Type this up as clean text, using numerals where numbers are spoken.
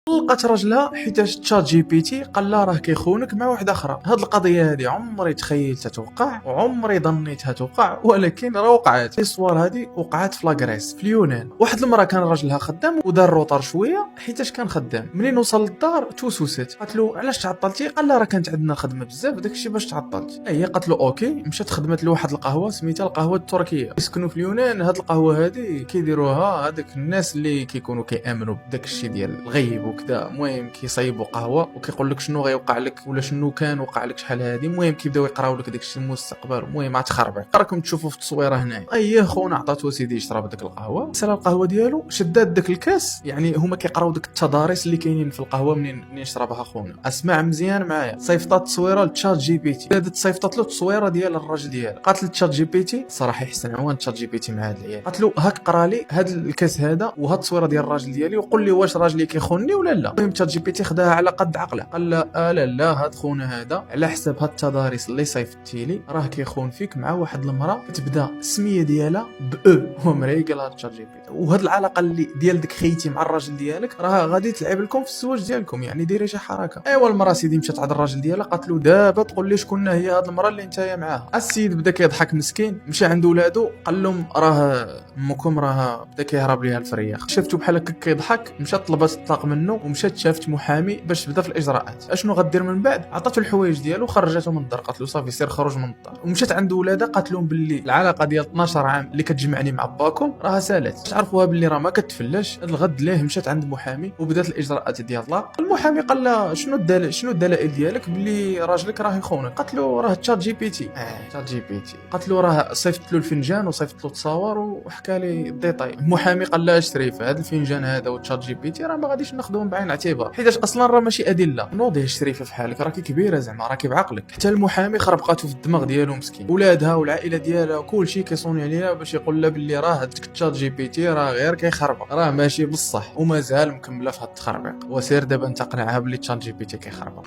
لقات راجلها حيتاش تشات جي بي تي قال لها راه كيخونك مع واحده اخرى. هاد القضيه هادي عمري تخيلتها توقع وعمري ظنيتها توقع، ولكن راه وقعت. الصور هادي وقعت في لاغريس في اليونان. واحد المره كان راجلها خدام ودار روطار شويه حيتاش كان خدام. منين وصل للدار توسوست، قالت له علاش تعطلتي؟ قال لها راه كانت عندنا خدمه بزاف داكشي باش تعطلت. هي قالت له اوكي. مشات خدمت لواحد القهوه سميتها القهوه التركيه، يسكنوا في اليونان. هاد القهوه هادي كيديروها هذاك الناس اللي كيكونوا كيامنوا بداك الشيء ديال الغيب وكذا. المهم كيصايبوا قهوه وكيقول لك شنو غيوقع لك ولا شنو كان وقع لك شحال هادي. المهم كيبداو يقراو لك داكشي المستقبل. المهم غتخربق راكم تشوفوا في التصويره هنايا. اييه خونا عطاتو سيدي يشرب داك القهوه، سال القهوه ديالو، شدات داك الكاس. يعني هما كيقراو داك التضاريس اللي كاينين في القهوه منين يشربها خونا. اسمع مزيان معايا، صيفطات تصويره لتشات جي بي تي، بدات صيفطات له التصويره ديال الراجل ديالها. قالت لتشات جي بي تي صراحه يحسن عوان تشات جي بي تي مع هاد العيال، قالت له هاك قرا لي هاد الكاس هذا وهاد التصويره ديال الراجل ديالي وقول لي واش راجلي كيخونني ولا لا. المهم تشات جي بي تي خداها على قد عقله، قال لا لا هاد خونا هذا على حساب هاد التضاريس اللي صيفطتي لي راه كيخون فيك مع واحد المراه كتبدا السميه ديالها ب ومريقل هاد تشات جي بي تي. وهاد العلاقه اللي ديال ديك خيتي مع الراجل ديالك راه غادي تلعب لكم في الزواج ديالكم، يعني ديري شي حركه. ايوا المراه سيدي مشات عند الراجل ديالها قالت له دابا تقول لي شكون هي هاد المراه اللي نتايا معاها. السيد بدا كيضحك مسكين، مشى عند ولادو قال لهم راه امكم راه بدا كيهرب ليها الفرياخ. شفتو بحال هكا كيضحك، مشات طلبات الطلاق منه ومشات شافت محامي باش تبدا في الاجراءات. اشنو غدير من بعد؟ عطاتو الحوايج ديالو وخرجته من الدار، قالت له صافي سير خرج من الدار. ومشات عند ولادها قالت لهم باللي العلاقه ديال 12 عام اللي كتجمعني مع باكم راه سالات، تعرفوها باللي راه ما كتفلاش. الغد ليه مشات عند محامي وبدات الاجراءات ديال الطلاق. المحامي قال لها شنو الدلائل ديالك باللي راجلك راه يخونك؟ قالت له راه تشات جي بي تي. تشات جي بي تي. قالت له راه صيفط له الفنجان وصيفط له التصاور وحكى لي الديتاي. المحامي قال لها شريفه هذا الفنجان هذا وتشات جي بي تي راه ما غاديش ناخذوهم بعين الاعتبار حيتاش اصلا راه ماشي ادله. نوضي شريفه في حالك راكي كبيره زعما راكي بعقلك. حتى المحامي خربقاتو في الدماغ ديالو مسكين، ولادها والعائله ديالها كلشي كيصوني عليها باش يقول لها باللي راه هذاك تشات جي بي تي راه غير كيخربق، راه ماشي بصح ومازال مكمله في هاد التخربيق. وسير دابا انت قنعها باللي تشات جي بي تي كيخربق.